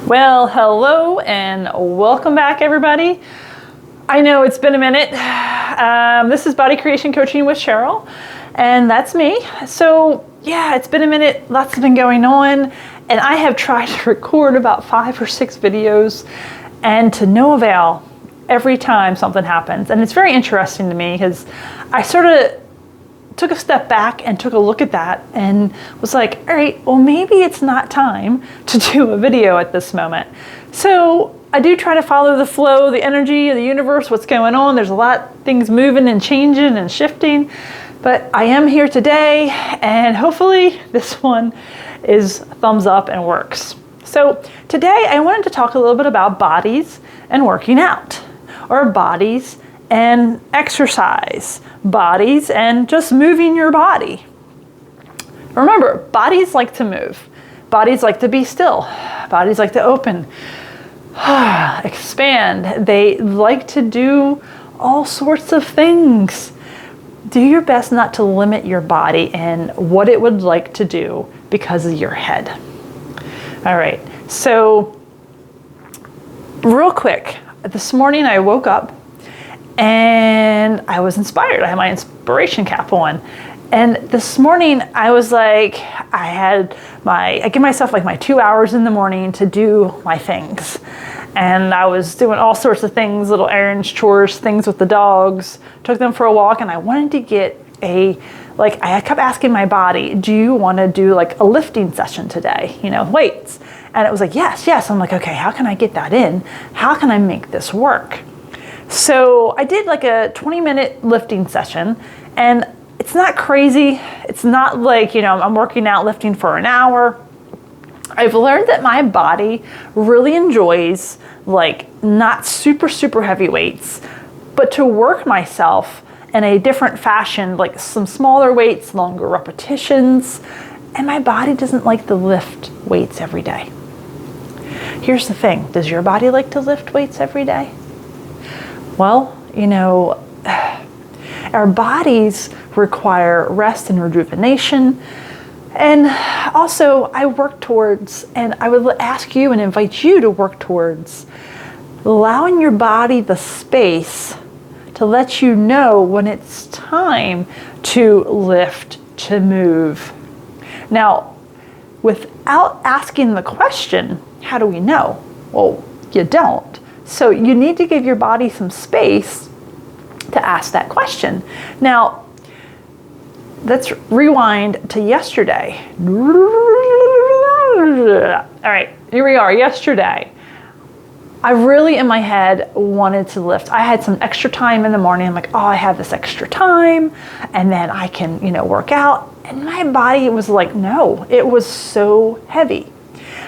Well, hello and welcome back, everybody. I know it's been a minute. This is Body Creation Coaching with Cheryl, and that's me. So yeah, it's been a minute. Lots has been going on, and I have tried to record about 5 or 6 videos, and to no avail every time something happens. And it's very interesting to me because I sort of took a step back and took a look at that and was like, all right, well, maybe it's not time to do a video at this moment. So I do try to follow the flow, the energy of the universe, what's going on. There's a lot of things moving and changing and shifting, but I am here today, and hopefully this one is thumbs up and works. So today I wanted to talk a little bit about bodies and working out, or bodies and exercise, bodies and just moving your body. Remember, bodies like to move. Bodies like to be still. Bodies like to open, expand. They like to do all sorts of things. Do your best not to limit your body and what it would like to do because of your head. All right, so real quick, this morning I woke up and I was inspired. I had my inspiration cap on. And this morning I was like, I give myself like my 2 hours in the morning to do my things. And I was doing all sorts of things, little errands, chores, things with the dogs, took them for a walk, and I wanted to get I kept asking my body, do you want to do like a lifting session today? You know, weights. And it was like, yes. I'm like, okay, how can I get that in? How can I make this work? So I did like a 20-minute lifting session, and it's not crazy. It's not like, I'm working out lifting for an hour. I've learned that my body really enjoys like not super heavy weights, but to work myself in a different fashion, like some smaller weights, longer repetitions, and my body doesn't like to lift weights every day. Here's the thing, does your body like to lift weights every day? Well, our bodies require rest and rejuvenation. And also I work towards, and I would ask you and invite you to work towards allowing your body the space to let you know when it's time to lift, to move. Now, without asking the question, how do we know? Well, you don't. So you need to give your body some space to ask that question. Now, let's rewind to yesterday. All right, here we are, yesterday. I really, in my head, wanted to lift. I had some extra time in the morning. I'm like, I have this extra time, and then I can, work out. And my body was like, no, it was so heavy.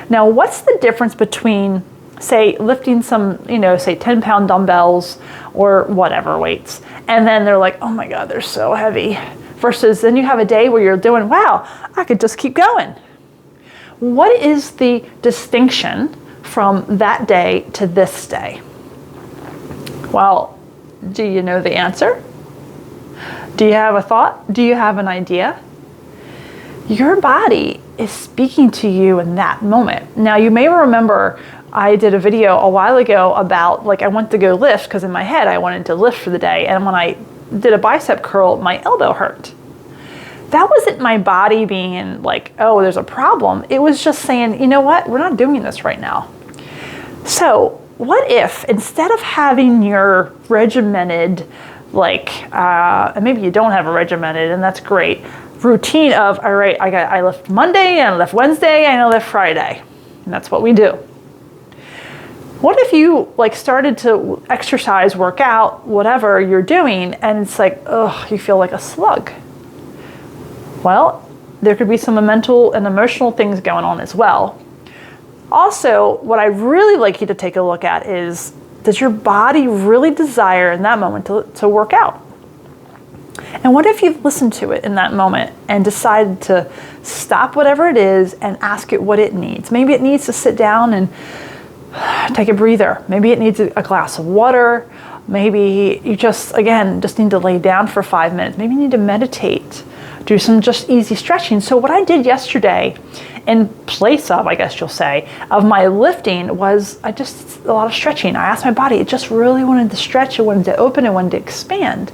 Now, what's the difference between, say, lifting some, say 10-pound dumbbells or whatever weights, and then they're like, oh my God, they're so heavy, versus then you have a day where you're doing, wow, I could just keep going. What is the distinction from that day to this day? Well, do you know the answer? Do you have a thought? Do you have an idea? Your body is speaking to you in that moment. Now, you may remember I did a video a while ago about, I went to go lift because in my head I wanted to lift for the day, and when I did a bicep curl, my elbow hurt. That wasn't my body being like, oh, there's a problem. It was just saying, you know what, we're not doing this right now. So what if instead of having your regimented, and maybe you don't have a regimented, and that's great, routine of, all right, I lift Monday, and I lift Wednesday, and I lift Friday. And that's what we do. What if you started to exercise, work out, whatever you're doing, and it's like, you feel like a slug? Well, there could be some mental and emotional things going on as well. Also, what I'd really like you to take a look at is, does your body really desire in that moment to work out? And what if you've listened to it in that moment and decided to stop whatever it is and ask it what it needs? Maybe it needs to sit down and take a breather. Maybe it needs a glass of water. Maybe you just need to lay down for 5 minutes. Maybe you need to meditate, do some just easy stretching. So what I did yesterday in place of, I guess you'll say, of my lifting was a lot of stretching. I asked my body, it just really wanted to stretch, it wanted to open, it wanted to expand.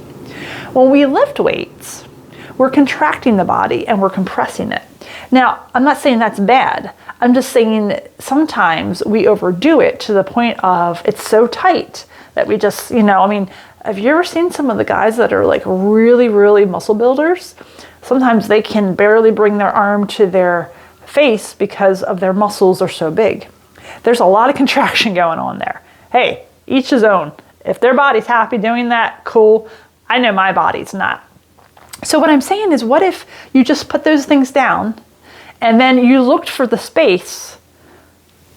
When we lift weights, we're contracting the body and we're compressing it. Now, I'm not saying that's bad. I'm just saying sometimes we overdo it to the point of it's so tight that we just, have you ever seen some of the guys that are like really, really muscle builders? Sometimes they can barely bring their arm to their face because of their muscles are so big. There's a lot of contraction going on there. Hey, each his own. If their body's happy doing that, cool. I know my body's not. So what I'm saying is, what if you just put those things down and then you looked for the space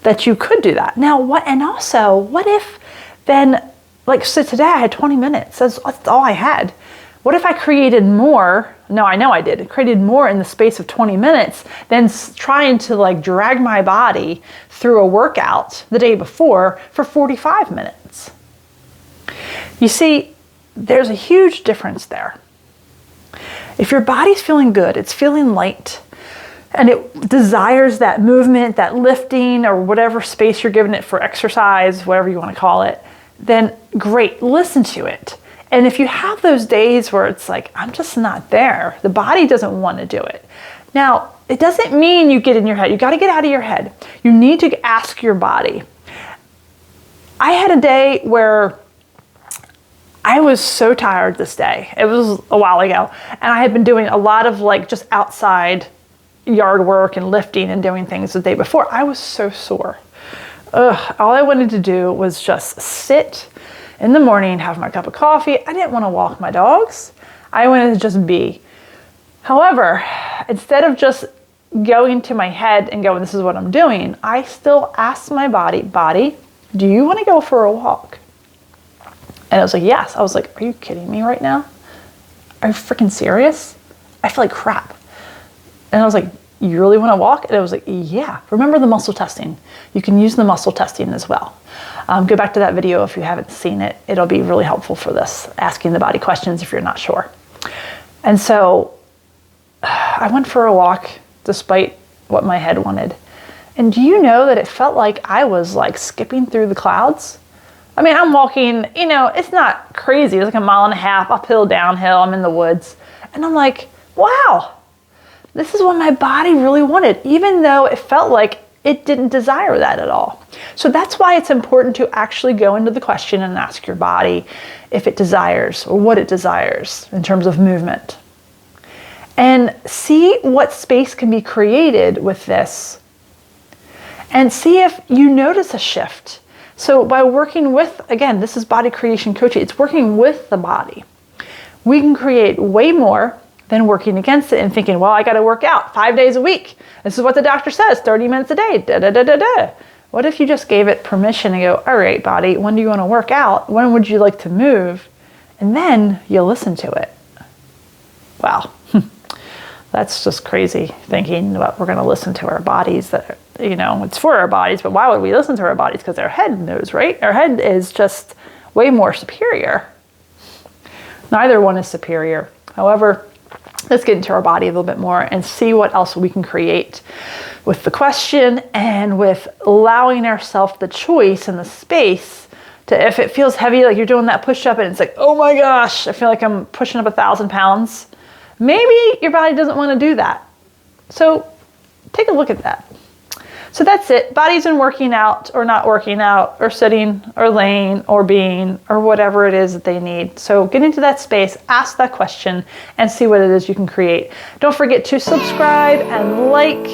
that you could do that? Now, what if then, like, so today I had 20 minutes. That's all I had. What if I created more? No, I know I did. I created more in the space of 20 minutes than trying to like drag my body through a workout the day before for 45 minutes. You see, there's a huge difference there. If your body's feeling good, it's feeling light, and it desires that movement, that lifting, or whatever space you're giving it for exercise, whatever you want to call it, then great, listen to it. And if you have those days where it's like, I'm just not there, the body doesn't want to do it. Now, it doesn't mean you get in your head. You got to get out of your head. You need to ask your body. I had a day where I was so tired this day. It was a while ago. And I had been doing a lot of like just outside yard work and lifting and doing things the day before. I was so sore. All I wanted to do was just sit in the morning, have my cup of coffee. I didn't want to walk my dogs. I wanted to just be. However, instead of just going to my head and going, this is what I'm doing, I still asked my body, do you want to go for a walk? And I was like, yes. I was like, are you kidding me right now? Are you freaking serious? I feel like crap. And I was like, you really want to walk? And I was like, yeah. Remember the muscle testing. You can use the muscle testing as well. Go back to that video if you haven't seen it. It'll be really helpful for this, asking the body questions if you're not sure. And so I went for a walk despite what my head wanted. And do you know that it felt like I was like skipping through the clouds? I mean, I'm walking, it's not crazy. It's like 1.5 miles uphill, downhill. I'm in the woods. And I'm like, wow, this is what my body really wanted, even though it felt like it didn't desire that at all. So that's why it's important to actually go into the question and ask your body if it desires or what it desires in terms of movement. And see what space can be created with this. And see if you notice a shift. So by working with, again, this is body creation coaching. It's working with the body. We can create way more than working against it and thinking, well, I got to work out 5 days a week. This is what the doctor says, 30 minutes a day, da-da-da-da-da. What if you just gave it permission and go, all right, body, when do you want to work out? When would you like to move? And then you'll listen to it. Wow. That's just crazy thinking about we're going to listen to our bodies. That, it's for our bodies, but why would we listen to our bodies? Because our head knows, right? Our head is just way more superior. Neither one is superior. However, let's get into our body a little bit more and see what else we can create with the question and with allowing ourselves the choice and the space to, if it feels heavy, like you're doing that push-up and it's like, oh my gosh, I feel like I'm pushing up 1,000 pounds. Maybe your body doesn't want to do that. So take a look at that. So that's it. Body's in working out or not working out or sitting or laying or being or whatever it is that they need. So get into that space, ask that question, and see what it is you can create. Don't forget to subscribe and like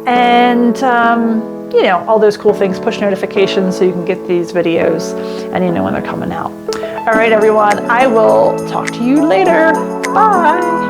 and, all those cool things. Push notifications so you can get these videos and you know when they're coming out. All right, everyone. I will talk to you later. Bye.